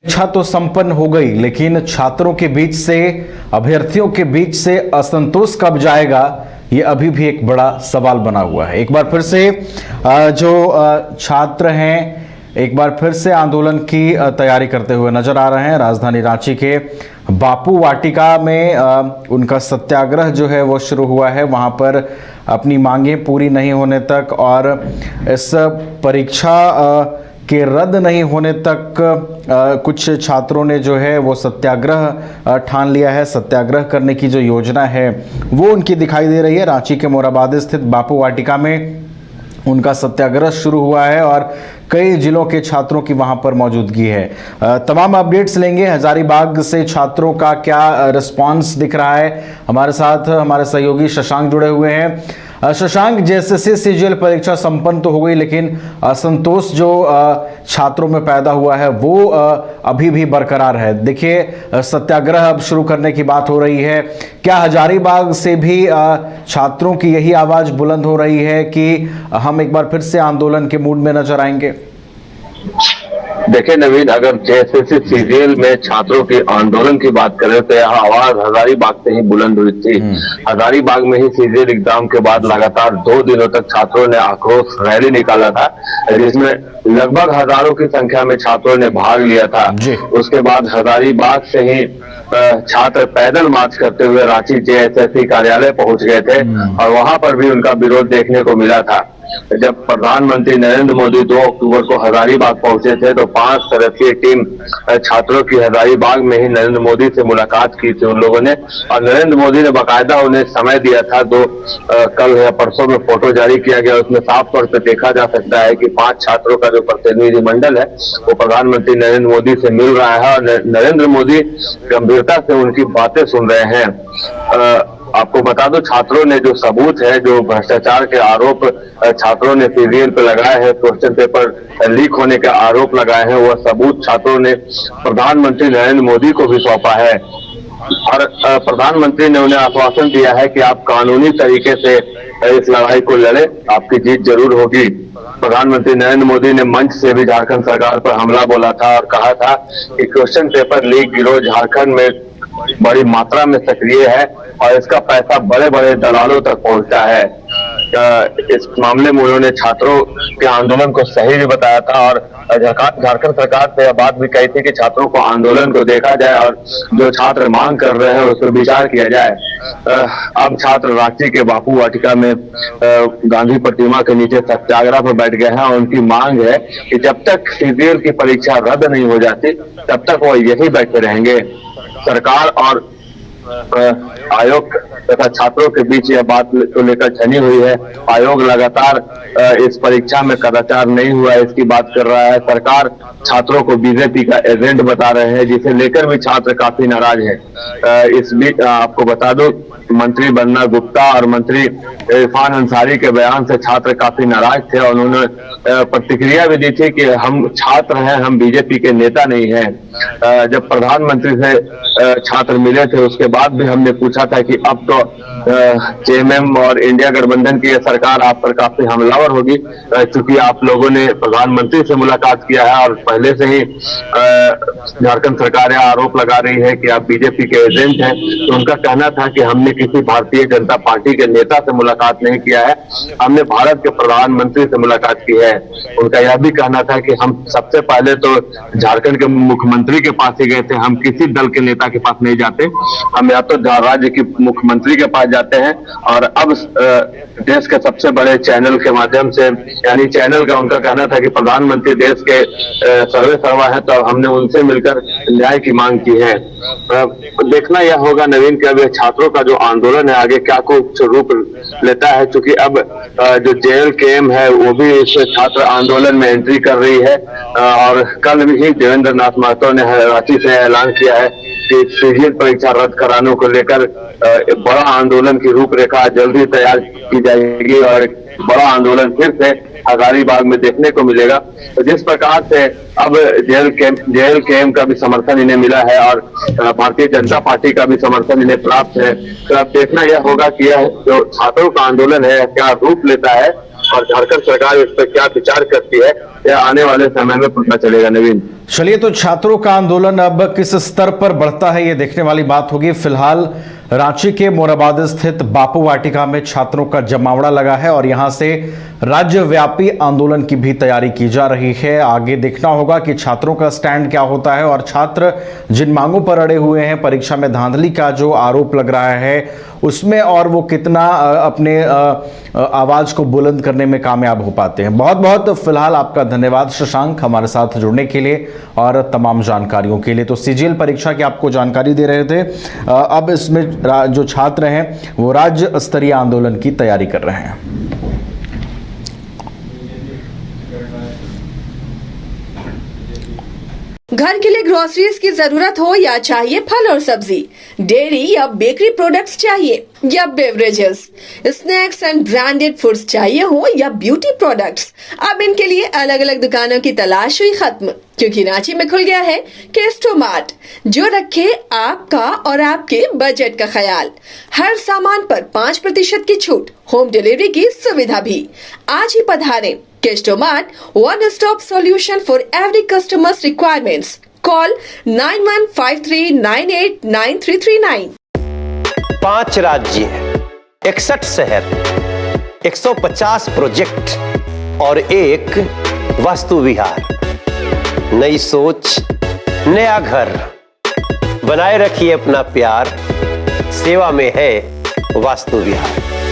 परीक्षा तो संपन्न हो गई, लेकिन छात्रों के बीच से, अभ्यर्थियों के बीच से असंतोष कब जाएगा, ये अभी भी एक बड़ा सवाल बना हुआ है। एक बार फिर से जो छात्र हैं एक बार फिर से आंदोलन की तैयारी करते हुए नजर आ रहे हैं। राजधानी रांची के बापू वाटिका में उनका सत्याग्रह जो है वो शुरू हुआ है। वहां पर अपनी मांगें पूरी नहीं होने तक और इस परीक्षा के रद्द नहीं होने तक कुछ छात्रों ने जो है वो सत्याग्रह ठान लिया है। सत्याग्रह करने की जो योजना है वो उनकी दिखाई दे रही है। रांची के मोराबाद स्थित बापू वाटिका में उनका सत्याग्रह शुरू हुआ है और कई जिलों के छात्रों की वहां पर मौजूदगी है। तमाम अपडेट्स लेंगे। हजारीबाग से छात्रों का क्या रिस्पांस दिख रहा है, हमारे साथ हमारे सहयोगी शशांक जुड़े हुए हैं। शशांक, जेएसएससी सीजीएल परीक्षा संपन्न तो हो गई, लेकिन असंतोष जो छात्रों में पैदा हुआ है वो अभी भी बरकरार है। देखिए, सत्याग्रह अब शुरू करने की बात हो रही है। क्या हजारीबाग से भी छात्रों की यही आवाज बुलंद हो रही है कि हम एक बार फिर से आंदोलन के मूड में नजर आएंगे? देखिए नवीन, अगर जेएसएससी सीजीएल में छात्रों के आंदोलन की बात करें तो यह आवाज हजारीबाग से ही बुलंद हुई थी। हजारीबाग में ही सीजीएल एग्जाम के बाद लगातार 2 दिनों तक छात्रों ने आक्रोश रैली निकाला था, जिसमें लगभग हजारों की संख्या में छात्रों ने भाग लिया था। उसके बाद हजारीबाग से ही छात्र पैदल मार्च करते हुए रांची जेएसएससी कार्यालय पहुंच गए थे और वहां पर भी उनका विरोध देखने को मिला था। जब प्रधानमंत्री नरेंद्र मोदी 2 अक्टूबर को हजारीबाग पहुंचे थे तो 5 सदस्यीय टीम छात्रों की हजारीबाग में ही नरेंद्र मोदी से मुलाकात की थी उन लोगों ने, और नरेंद्र मोदी ने बाकायदा उन्हें समय दिया था। कल या परसों में फोटो जारी किया गया, उसमें साफ तौर पर देखा जा सकता है कि 5 छात्रों का जो प्रतिनिधि मंडल है वो प्रधानमंत्री नरेंद्र मोदी से मिल रहा है और नरेंद्र मोदी गंभीरता से उनकी बातें सुन रहे हैं। आपको बता दो, छात्रों ने जो सबूत है, जो भ्रष्टाचार के आरोप छात्रों ने सीजीएल पे लगाए हैं, क्वेश्चन पेपर लीक होने के आरोप लगाए हैं, वह सबूत छात्रों ने प्रधानमंत्री नरेंद्र मोदी को भी सौंपा है और प्रधानमंत्री ने उन्हें आश्वासन दिया है कि आप कानूनी तरीके से इस लड़ाई को लड़े, आपकी जीत जरूर होगी। प्रधानमंत्री नरेंद्र मोदी ने मंच से भी झारखंड सरकार पर हमला बोला था और कहा था कि क्वेश्चन पेपर लीक गिरोह झारखंड में बड़ी मात्रा में सक्रिय है और इसका पैसा बड़े बड़े दलालों तक पहुंचता है। इस मामले में उन्होंने छात्रों के आंदोलन को सही भी बताया था और झारखंड सरकार से यह बात भी कही थी कि छात्रों को आंदोलन को देखा जाए और जो छात्र मांग कर रहे हैं उस पर विचार किया जाए। अब छात्र रांची के बापू वाटिका में गांधी प्रतिमा के नीचे सत्याग्रह पर बैठ गए हैं और उनकी मांग है कि जब तक सीजीएल की परीक्षा रद्द नहीं हो जाती तब तक वो यही बैठे रहेंगे। सरकार और आयोग तथा छात्रों के बीच यह बात को लेकर छनी हुई है। आयोग लगातार इस परीक्षा में कदाचार नहीं हुआ है इसकी बात कर रहा है। सरकार छात्रों को बीजेपी का एजेंट बता रहे हैं, जिसे लेकर भी छात्र काफी नाराज है। इस बीच आपको बता दो, मंत्री बन्ना गुप्ता और मंत्री इरफान अंसारी के बयान से छात्र काफी नाराज थे और उन्होंने प्रतिक्रिया भी दी थी कि हम छात्र हैं, हम बीजेपी के नेता नहीं हैं। जब प्रधानमंत्री से छात्र मिले थे उसके बाद भी हमने पूछा था कि अब तो जेएमएम और इंडिया गठबंधन की सरकार आप पर काफी हमलावर होगी, क्योंकि आप लोगों ने प्रधानमंत्री से मुलाकात किया है और पहले से ही झारखंड सरकार यह आरोप लगा रही है कि आप बीजेपी के एजेंट हैं। तो उनका कहना था कि हमने किसी भारतीय जनता पार्टी के नेता से मुलाकात नहीं किया है, हमने भारत के प्रधानमंत्री से मुलाकात की है। उनका यह भी कहना था कि हम सबसे पहले तो झारखंड के मुख्यमंत्री के पास ही गए थे, हम किसी दल के नेता के पास नहीं जाते, हम या तो राज्य के मुख्यमंत्री के पास जाते हैं। और अब देश के सबसे बड़े चैनल के माध्यम से, यानी चैनल का उनका कहना था कि प्रधानमंत्री देश के सर्वे सर्वा है, तो हमने उनसे मिलकर न्याय की मांग की है। देखना यह होगा नवीन कि अब छात्रों का जो आंदोलन है आगे क्या कुछ रूप लेता है, क्योंकि अब जो जेएलकेएम है वो भी इस छात्र आंदोलन में एंट्री कर रही है और कल भी देवेंद्र नाथ महतो ने रांची से ऐलान किया है कि सीजीएल परीक्षा रद्द कराने को लेकर बड़ा आंदोलन की रूपरेखा जल्दी तैयार की जाएगी और बड़ा आंदोलन फिर से हजारीबाग में देखने को मिलेगा। तो जिस प्रकार से अब जेएलकेएम का भी समर्थन इन्हें मिला है और भारतीय जनता पार्टी का भी समर्थन इन्हें प्राप्त है, तो अब देखना यह होगा कि यह जो छात्रों का आंदोलन है क्या रूप लेता है और झारखंड सरकार इस पर क्या विचार करती है यह आने वाले समय में पता चलेगा। नवीन, चलिए, तो छात्रों का आंदोलन अब किस स्तर पर बढ़ता है ये देखने वाली बात होगी। फिलहाल रांची के मोराबाद स्थित बापू वाटिका में छात्रों का जमावड़ा लगा है और यहां से राज्यव्यापी आंदोलन की भी तैयारी की जा रही है। आगे देखना होगा कि छात्रों का स्टैंड क्या होता है और छात्र जिन मांगों पर अड़े हुए हैं, परीक्षा में धांधली का जो आरोप लग रहा है उसमें, और वो कितना अपने आवाज को बुलंद करने में कामयाब हो पाते हैं। बहुत बहुत फिलहाल आपका धन्यवाद शशांक, हमारे साथ जुड़ने के लिए और तमाम जानकारियों के लिए। तो सीजीएल परीक्षा की आपको जानकारी दे रहे थे। अब इसमें जो छात्र हैं वो राज्य स्तरीय आंदोलन की तैयारी कर रहे हैं। घर के लिए ग्रोसरीज की जरूरत हो या चाहिए फल और सब्जी, डेयरी या बेकरी प्रोडक्ट्स चाहिए या beverages, snacks and branded foods चाहिए हो या ब्यूटी प्रोडक्ट्स, अब इनके लिए अलग अलग दुकानों की तलाश हुई खत्म, क्योंकि रांची में खुल गया है केस्टो मार्ट, जो रखे आपका और आपके बजट का ख्याल। हर सामान पर 5% की छूट, होम डिलीवरी की सुविधा भी। आज ही पधारें Kesto mart, one stop solution for every customer's requirements. Call 9153989339. 5 राज्य, 61 शहर, 150 प्रोजेक्ट और एक वास्तु विहार। नई सोच, नया घर, बनाए रखिए अपना प्यार, सेवा में है वास्तु विहार।